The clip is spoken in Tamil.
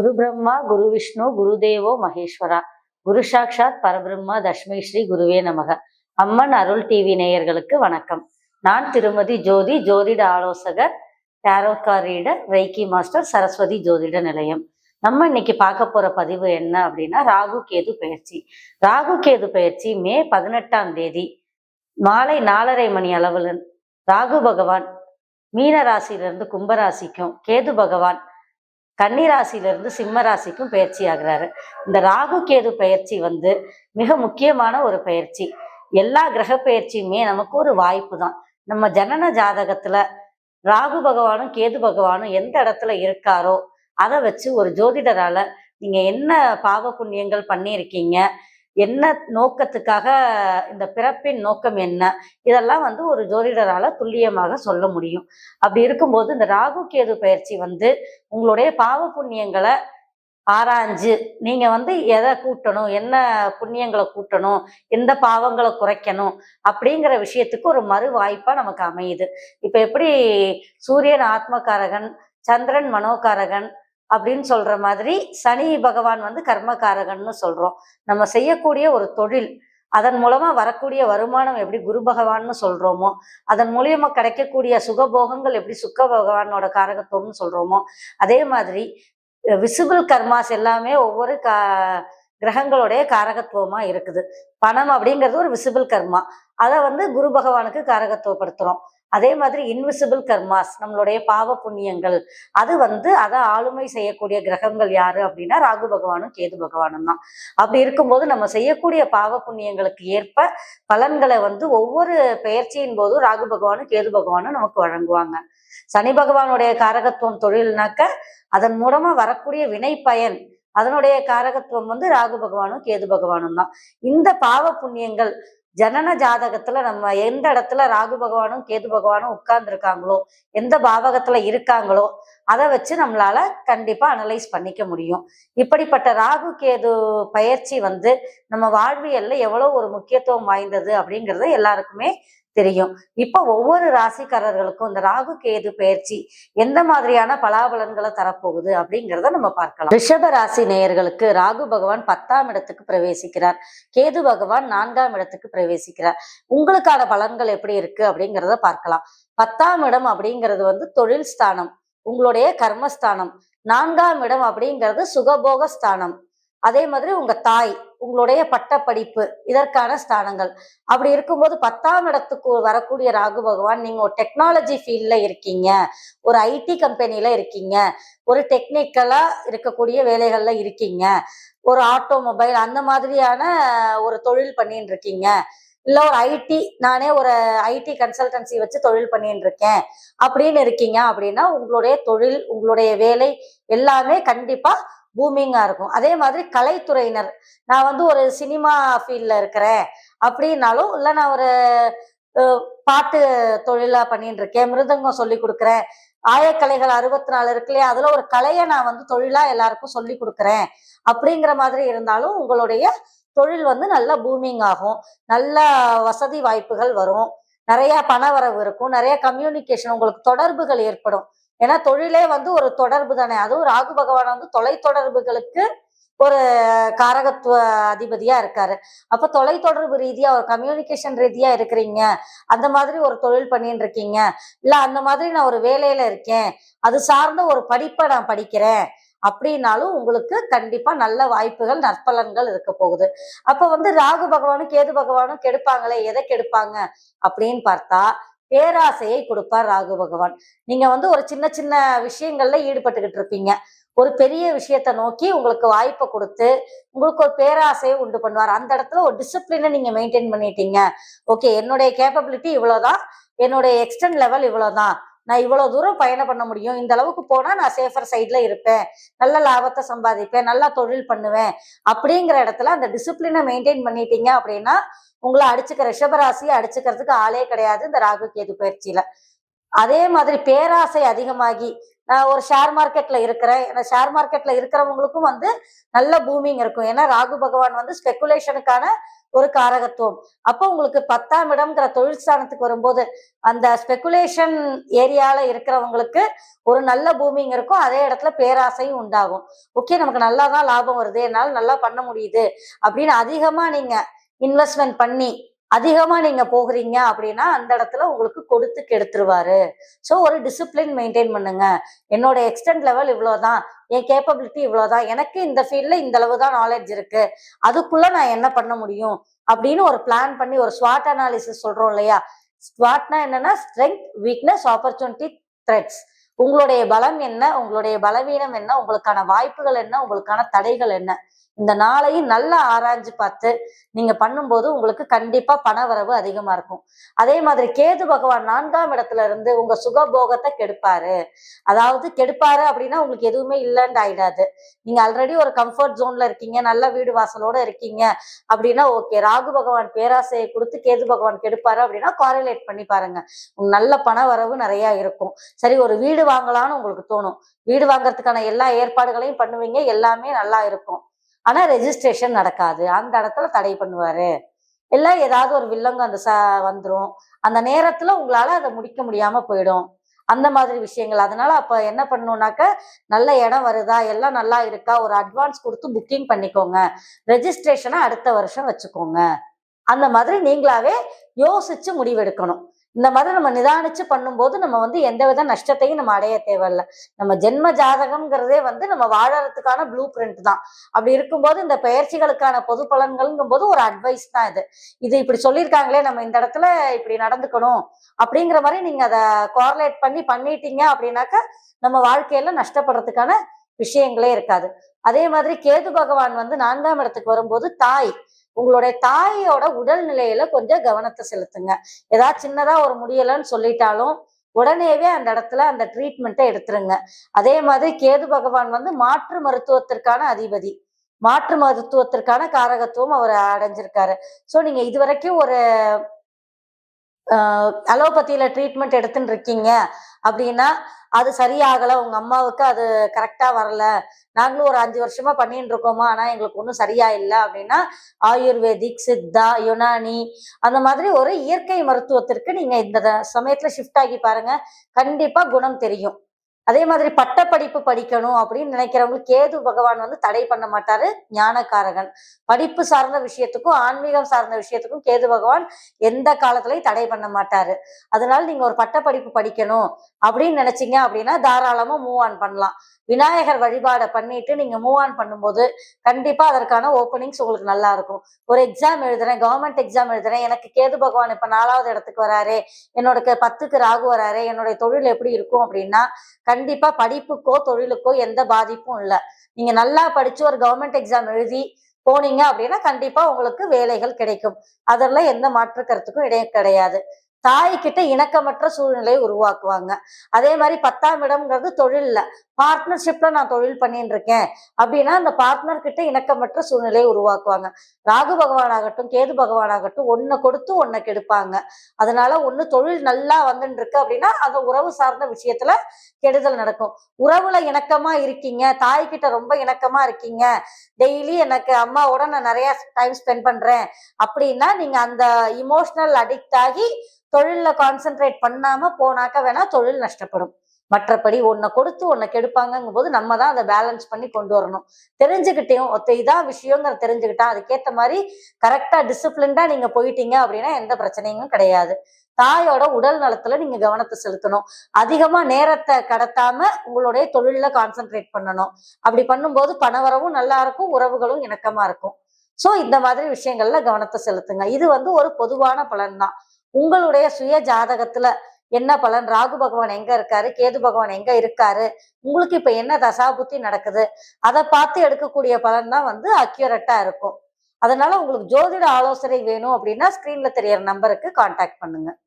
குரு பிரம்மா குரு விஷ்ணு குருதேவோ மகேஸ்வரா குரு சாட்சாத் பரபிரம்மா தஸ்மை ஸ்ரீ குருவே நமக. அம்மன் அருள் டிவி நேயர்களுக்கு வணக்கம். நான் திருமதி ஜோதி, ஜோதிட ஆலோசகர், tarot reader, reiki master, Saraswati ஜோதிட நிலையம். நம்ம இன்னைக்கு பார்க்க போற பதிவு என்ன அப்படின்னா, ராகு கேது பெயர்ச்சி. ராகு கேது பெயர்ச்சி மே 18ஆம் தேதி மாலை 4:30 மணி அளவில் ராகு பகவான் மீன ராசியிலிருந்து கும்பராசிக்கும், கேது பகவான் கன்னிராசியிலிருந்து சிம்ம ராசிக்கும் பயிற்சி ஆகிறாரு. இந்த ராகு கேது பயிற்சி மிக முக்கியமான ஒரு பயிற்சி. எல்லா கிரக பயிற்சியுமே நமக்கு ஒரு வாய்ப்பு தான். நம்ம ஜனன ஜாதகத்துல ராகு பகவானும் கேது பகவானும் எந்த இடத்துல இருக்காரோ அதை வச்சு ஒரு ஜோதிடரால நீங்க என்ன பாவ புண்ணியங்கள் பண்ணியிருக்கீங்க, என்ன நோக்கத்துக்காக, இந்த பிறப்பின் நோக்கம் என்ன, இதெல்லாம் ஒரு ஜோதிடரால துல்லியமாக சொல்ல முடியும். அப்படி இருக்கும்போது இந்த ராகு கேது பயிற்சி உங்களுடைய பாவ புண்ணியங்களை ஆராய்ஞ்சு நீங்க எதை கூட்டணும், என்ன புண்ணியங்களை கூட்டணும், எந்த பாவங்களை குறைக்கணும் அப்படிங்கிற விஷயத்துக்கு ஒரு மறு வாய்ப்பா நமக்கு அமையுது. இப்ப எப்படி சூரியன் ஆத்மகாரகன், சந்திரன் மனோகாரகன் அப்படின்னு சொல்ற மாதிரி சனி பகவான் கர்மகாரகன்னு சொல்றோம். நம்ம செய்யக்கூடிய ஒரு தொழில், அதன் மூலமா வரக்கூடிய வருமானம் எப்படி குரு பகவான்னு சொல்றோமோ, அதன் மூலியமா கிடைக்கக்கூடிய சுகபோகங்கள் எப்படி சுக்க பகவானோட காரகத்துவம்னு சொல்றோமோ, அதே மாதிரி விசிபிள் கர்மாஸ் எல்லாமே ஒவ்வொரு கிரகங்களுடைய காரகத்துவமா இருக்குது. பணம் அப்படிங்கிறது ஒரு விசிபிள் கர்மா, அதை குரு பகவானுக்கு காரகத்துவப்படுத்துறோம். அதே மாதிரி இன்விசிபிள் கர்மாஸ், நம்மளுடைய பாவ புண்ணியங்கள், அது அதை ஆளுமை செய்யக்கூடிய கிரகங்கள் யாரு அப்படின்னா ராகு பகவானும் கேது பகவானும் தான். அப்படி இருக்கும்போது நம்ம செய்யக்கூடிய பாவ புண்ணியங்களுக்கு ஏற்ப பலன்களை ஒவ்வொரு பெயர்ச்சியின் போதும் ராகு பகவானும் கேது பகவானும் நமக்கு வழங்குவாங்க. சனி பகவானுடைய காரகத்துவம் தொழில்னாக்க அதன் மூலமா வரக்கூடிய வினை பயன், அதனுடைய காரகத்துவம் ராகு பகவானும் கேது பகவானும் தான். இந்த பாவ புண்ணியங்கள் ஜனன ஜாதகத்துல நம்ம எந்த இடத்துல ராகு பகவானும் கேது பகவானும் உட்கார்ந்து இருக்காங்களோ, எந்த பாவகத்துல இருக்காங்களோ, அதை வச்சு நம்மளால கண்டிப்பா அனலைஸ் பண்ணிக்க முடியும். இப்படிப்பட்ட ராகு கேது பயிற்சி நம்ம வாழ்வியல்ல எவ்வளவு ஒரு முக்கியத்துவம் வாய்ந்தது அப்படிங்கிறது எல்லாருக்குமே தெரியும். இப்ப ஒவ்வொரு ராசிக்காரர்களுக்கும் இந்த ராகு கேது பயிற்சி எந்த மாதிரியான பலாபலன்களை தரப்போகுது அப்படிங்கிறத நம்ம பார்க்கலாம். ரிஷப ராசி நேயர்களுக்கு ராகு பகவான் 10ஆம் இடத்துக்கு பிரவேசிக்கிறார், கேது பகவான் 4ஆம் இடத்துக்கு பிரவேசிக்கிறார். உங்களுக்கான பலன்கள் எப்படி இருக்கு அப்படிங்கிறத பார்க்கலாம். 10ஆம் இடம் அப்படிங்கிறது தொழில் ஸ்தானம், உங்களுடைய கர்மஸ்தானம். 4ஆம் இடம் அப்படிங்கிறது சுகபோக ஸ்தானம். அதே மாதிரி உங்க தாய், உங்களுடைய பட்ட படிப்பு, இதற்கான ஸ்தானங்கள். அப்படி இருக்கும்போது 10ஆம் இடத்துக்கு வரக்கூடிய ராகு பகவான், நீங்க ஒரு டெக்னாலஜி ஃபீல்ட்ல இருக்கீங்க, ஒரு ஐடி கம்பெனில இருக்கீங்க, ஒரு டெக்னிக்கலா இருக்கக்கூடிய வேலைகள்ல இருக்கீங்க, ஒரு ஆட்டோமொபைல் அந்த மாதிரியான ஒரு தொழில் பண்ணிட்டு இருக்கீங்க, இல்ல ஒரு ஐடி, நானே ஒரு ஐடி கன்சல்டன்சி வச்சு தொழில் பண்ணிட்டு இருக்கேன் அப்படின்னு இருக்கீங்க அப்படின்னா உங்களுடைய தொழில், உங்களுடைய வேலை எல்லாமே கண்டிப்பா பூமிங்கா இருக்கும். அதே மாதிரி கலைத்துறையினர், நான் ஒரு சினிமா ஃபீல்ட்ல இருக்கிறேன் அப்படின்னாலும், இல்லை நான் ஒரு பாட்டு தொழிலா பண்ணிட்டு இருக்கேன், மிருதங்கம் சொல்லி கொடுக்குறேன், ஆயக்கலைகள் 64 இருக்கு இல்லையா, அதுல ஒரு கலையை நான் தொழிலா எல்லாருக்கும் சொல்லி கொடுக்குறேன் அப்படிங்கிற மாதிரி இருந்தாலும் உங்களுடைய தொழில் நல்ல பூமிங் ஆகும், நல்ல வசதி வாய்ப்புகள் வரும், நிறைய பணவரவு இருக்கும், நிறைய கம்யூனிகேஷன், உங்களுக்கு தொடர்புகள் ஏற்படும். ஏன்னா தொழிலே ஒரு தொடர்பு தானே. அதுவும் ராகு பகவான் தொலை தொடர்புகளுக்கு ஒரு காரகத்துவ அதிபதியா இருக்காரு. அப்ப தொலை தொடர்பு ரீதியா, ஒரு கம்யூனிகேஷன் ரீதியா இருக்கிறீங்க, அந்த மாதிரி ஒரு தொழில் பண்ணிட்டு இருக்கீங்க, இல்ல அந்த மாதிரி நான் ஒரு வேலையில இருக்கேன், அது சார்ந்த ஒரு படிப்பை நான் படிக்கிறேன் அப்படின்னாலும் உங்களுக்கு கண்டிப்பா நல்ல வாய்ப்புகள், நற்பலன்கள் இருக்க போகுது. அப்ப ராகு பகவானும் கேது பகவானும் கெடுப்பாங்களே, எதை கெடுப்பாங்க அப்படின்னு பார்த்தா பேராசையை கொடுப்பார் ராகு பகவான். நீங்க ஒரு சின்ன சின்ன விஷயங்கள்ல ஈடுபட்டுக்கிட்டு இருப்பீங்க, ஒரு பெரிய விஷயத்த நோக்கி உங்களுக்கு வாய்ப்பை கொடுத்து உங்களுக்கு ஒரு பேராசையை உண்டு பண்ணுவார். அந்த இடத்துல ஒரு டிசிப்ளினை நீங்க மெயின்டைன் பண்ணிட்டீங்க. ஓகே, என்னுடைய கேப்பபிலிட்டி இவ்வளவுதான், என்னுடைய எக்ஸ்டென்ட் லெவல் இவ்வளவுதான், நான் இவ்வளவு தூரம் பயணம் பண்ண முடியும், இந்த அளவுக்கு போனா நான் சேஃபர் சைட்ல இருப்பேன், நல்ல லாபத்தை சம்பாதிப்பேன், நல்லா தொழில் பண்ணுவேன் அப்படிங்கிற இடத்துல அந்த டிசிப்ளினை மெயின்டைன் பண்ணிட்டீங்க அப்படின்னா உங்களை ரிஷபராசியை அடிச்சுக்கிறதுக்கு ஆளே கிடையாது இந்த ராகு கேது பயிற்சியில. அதே மாதிரி பேராசை அதிகமாகி நான் ஒரு ஷேர் மார்க்கெட்ல இருக்கிறேன், ஷேர் மார்க்கெட்ல இருக்கிறவங்களுக்கும் வந்து நல்ல பூமிங் இருக்கும். ஏன்னா ராகு பகவான் வந்து ஸ்பெகுலேஷனுக்கான ஒரு காரகத்துவம். அப்போ உங்களுக்கு 10ஆம் இடம்ங்கிற தொழில் ஸ்தானத்துக்கு வரும்போது அந்த ஸ்பெகுலேஷன் ஏரியால இருக்கிறவங்களுக்கு ஒரு நல்ல பூமிங் இருக்கும். அதே இடத்துல பேராசையும் உண்டாகும். ஓகே, நமக்கு நல்லா தான் லாபம் வருது, என்னால நல்லா பண்ண முடியுது அப்படின்னு அதிகமா நீங்க இன்வெஸ்ட்மெண்ட் பண்ணி அதிகமா நீங்க போகிறீங்க அப்படின்னா அந்த இடத்துல உங்களுக்கு கொடுத்து கெடுத்துருவாரு. ஸோ ஒரு டிசிப்ளின் மெயின்டைன் பண்ணுங்க. என்னோட எக்ஸ்டென்ட் லெவல் இவ்வளவுதான், என் கேப்பபிலிட்டி இவ்வளவுதான், எனக்கு இந்த ஃபீல்ட்ல இந்த அளவு தான் நாலேஜ் இருக்கு, அதுக்குள்ள நான் என்ன பண்ண முடியும் அப்படின்னு ஒரு பிளான் பண்ணி ஒரு ஸ்வாட் அனாலிசிஸ் சொல்றோம் இல்லையா. ஸ்வாட்னா என்னன்னா ஸ்ட்ரென்த், வீக்னஸ், ஆப்பர்ச்சுனிட்டி, த்ரெட்ஸ். உங்களுடைய பலம் என்ன, உங்களுடைய பலவீனம் என்ன, உங்களுக்கான வாய்ப்புகள் என்ன, உங்களுக்கான தடைகள் என்ன, இந்த நாளையும் நல்லா ஆராய்ஞ்சு பார்த்து நீங்க பண்ணும்போது உங்களுக்கு கண்டிப்பா பண வரவு அதிகமா இருக்கும். அதே மாதிரி கேது பகவான் 4ஆம் இடத்துல இருந்து உங்க சுகபோகத்தை கெடுப்பாரு. அதாவது கெடுப்பாரு அப்படின்னா உங்களுக்கு எதுவுமே இல்லைன்னு ஆயிடாது. நீங்க ஆல்ரெடி ஒரு கம்ஃபர்ட் ஜோன்ல இருக்கீங்க, நல்ல வீடு வாசலோட இருக்கீங்க அப்படின்னா ஓகே. ராகு பகவான் பேராசையை கொடுத்து கேது பகவான் கெடுப்பாரு அப்படின்னா காரிலேட் பண்ணி பாருங்க. நல்ல பண வரவு நிறைய இருக்கும். சரி, ஒரு வீடு வாங்கலாம்னு உங்களுக்கு தோணும். வீடு வாங்குறதுக்கான எல்லா ஏற்பாடுகளையும் பண்ணுவீங்க, எல்லாமே நல்லா இருக்கும். ஆனா ரெஜிஸ்ட்ரேஷன் நடக்காது. அந்த இடத்துல தடை பண்ணுவாரு. இல்ல ஏதாவது ஒரு வில்லங்க அந்த வந்துரும். அந்த நேரத்துல உங்களால அதை முடிக்க முடியாம போயிடும். அந்த மாதிரி விஷயங்கள். அதனால அப்ப என்ன பண்ணணும்னாக்க, நல்ல இடம் வருதா, எல்லாம் நல்லா இருக்கா, ஒரு அட்வான்ஸ் கொடுத்து புக்கிங் பண்ணிக்கோங்க. ரெஜிஸ்ட்ரேஷனை அடுத்த வருஷம் வச்சுக்கோங்க. அந்த மாதிரி நீங்களாவே யோசிச்சு முடிவெடுக்கணும். இந்த மாதிரி நம்ம நிதானிச்சு பண்ணும்போது நம்ம வந்து எந்தவித நஷ்டத்தையும் நம்ம அடைய தேவையில்ல. நம்ம ஜென்ம ஜாதகம்ங்கிறதே வந்து நம்ம வாழறதுக்கான ப்ளூ பிரிண்ட் தான். அப்படி இருக்கும்போது இந்த பயிற்சிகளுக்கான பொது பலன்கள்ங்கும் போது ஒரு அட்வைஸ் தான் இது. இது இப்படி சொல்லியிருக்காங்களே, நம்ம இந்த இடத்துல இப்படி நடந்துக்கணும் அப்படிங்கிற மாதிரி நீங்க அதை கோரிலேட் பண்ணி பண்ணிட்டீங்க அப்படின்னாக்க நம்ம வாழ்க்கையில நஷ்டப்படுறதுக்கான விஷயங்களே இருக்காது. அதே மாதிரி கேது பகவான் வந்து 4ஆம் இடத்துக்கு வரும்போது உங்களுடைய தாயோட உடல் நிலையில கொஞ்சம் கவனத்தை செலுத்துங்க. ஏதாவது சின்னதா ஒரு முடியலன்னு சொல்லிட்டாலும் உடனேவே அந்த இடத்துல அந்த ட்ரீட்மெண்ட்டை எடுத்துருங்க. அதே மாதிரி கேது பகவான் வந்து மாற்று மருத்துவத்திற்கான அதிபதி. மாற்று மருத்துவத்திற்கான காரகத்துவம் அவர் அடைஞ்சிருக்காரு. ஸோ நீங்க இது வரைக்கும் ஒரு அலோபதியில ட்ரீட்மெண்ட் எடுத்துன்னு இருக்கீங்க அப்படின்னா அது சரியாகலை, உங்க அம்மாவுக்கு அது கரெக்டா வரல, நாங்களும் ஒரு 5 வருஷமா பண்ணிட்டு இருக்கோமா ஆனா எங்களுக்கு ஒன்றும் சரியா இல்லை அப்படின்னா ஆயுர்வேதிக், சித்தா, யுனானி அந்த மாதிரி ஒரு இயற்கை மருத்துவத்திற்கு நீங்க இந்த சமயத்துல ஷிஃப்ட் ஆகி பாருங்க. கண்டிப்பா குணம் தெரியும். அதே மாதிரி பட்டப்படிப்பு படிக்கணும் அப்படின்னு நினைக்கிறவங்களுக்கு கேது பகவான் வந்து தடை பண்ண மாட்டாரு. ஞானக்காரகன். படிப்பு சார்ந்த விஷயத்துக்கும் ஆன்மீகம் சார்ந்த விஷயத்துக்கும் கேது பகவான் எந்த காலத்திலையும் தடை பண்ண மாட்டாரு. அதனால நீங்க ஒரு பட்டப்படிப்பு படிக்கணும் அப்படின்னு நினைச்சீங்க அப்படின்னா தாராளமா மூவ் ஆன் பண்ணலாம். விநாயகர் வழிபாடை பண்ணிட்டு நீங்க மூவ் ஆன் பண்ணும்போது கண்டிப்பா அதற்கான ஓப்பனிங்ஸ் உங்களுக்கு நல்லா இருக்கும். ஒரு எக்ஸாம் எழுதுறேன், கவர்மெண்ட் எக்ஸாம் எழுதுறேன், எனக்கு கேது பகவான் இப்ப 4ஆவது இடத்துக்கு வராரு, என்னோட 10க்கு ராகு வராரு, என்னுடைய தொழில் எப்படி இருக்கும் அப்படின்னா கண்டிப்பா படிப்புக்கோ தொழிலுக்கோ எந்த பாதிப்பும் இல்லை. நீங்க நல்லா படிச்சு ஒரு கவர்மெண்ட் எக்ஸாம் எழுதி போனீங்க அப்படின்னா கண்டிப்பா உங்களுக்கு வேலைகள் கிடைக்கும். அதெல்லாம் எந்த மாற்று கருத்துக்கும் இடையே கிடையாது. தாய்கிட்ட இணக்கமற்ற சூழ்நிலையை உருவாக்குவாங்க. அதே மாதிரி 10ஆம் இடம்ங்கிறது தொழில்ல பார்ட்னர்ஷிப்ல நான் தொழில் பண்ணிட்டு இருக்கேன் அப்படின்னா அந்த பார்ட்னர் கிட்ட இணக்கமற்ற சூழ்நிலையை உருவாக்குவாங்க. ராகு பகவான் ஆகட்டும் கேது பகவான் ஆகட்டும் ஒன்ன கொடுத்து ஒன்ன கெடுப்பாங்க. அதனால ஒண்ணு தொழில் நல்லா வந்துட்டு இருக்கு அப்படின்னா அந்த உறவு சார்ந்த விஷயத்துல கெடுதல் நடக்கும். உறவுல இணக்கமா இருக்கீங்க, தாய்கிட்ட ரொம்ப இணக்கமா இருக்கீங்க, டெய்லி எனக்கு அம்மாவோட நான் நிறைய டைம் ஸ்பெண்ட் பண்றேன் அப்படின்னா நீங்க அந்த இமோஷனல் அடிக்ட் ஆகி தொழில்ல கான்சென்ட்ரேட் பண்ணாம போனாக்க வேணா தொழில் நஷ்டப்படும். மற்றபடி ஒன்ன கொடுத்து ஒன்ன கெடுப்பாங்கும் போது நம்ம தான் அதை பேலன்ஸ் பண்ணி கொண்டு வரணும். தெரிஞ்சுக்கிட்டையும் இதான் விஷயங்கிற தெரிஞ்சுக்கிட்டா அதுக்கேற்ற மாதிரி கரெக்டா டிசிப்ளின்டா நீங்க போயிட்டீங்க அப்படின்னா எந்த பிரச்சனையும் கிடையாது. தாயோட உடல் நலத்துல நீங்க கவனத்தை செலுத்தணும். அதிகமா நேரத்தை கடத்தாம உங்களுடைய தொழில கான்சென்ட்ரேட் பண்ணணும். அப்படி பண்ணும்போது பணவரவும் நல்லா இருக்கும், உறவுகளும் இணக்கமா இருக்கும். சோ இந்த மாதிரி விஷயங்கள்ல கவனத்தை செலுத்துங்க. இது வந்து ஒரு பொதுவான பலன் தான். உங்களுடைய சுய ஜாதகத்துல என்ன பலன், ராகு பகவான் எங்க இருக்காரு, கேது பகவான் எங்க இருக்காரு, உங்களுக்கு இப்ப என்ன தசாபுத்தி நடக்குது, அதை பார்த்து எடுக்கக்கூடிய பலன் தான் வந்து அக்யூரேட்டா இருக்கும். அதனால உங்களுக்கு ஜோதிட ஆலோசனை வேணும் அப்படின்னா ஸ்கிரீன்ல தெரியற நம்பருக்கு கான்டாக்ட் பண்ணுங்க.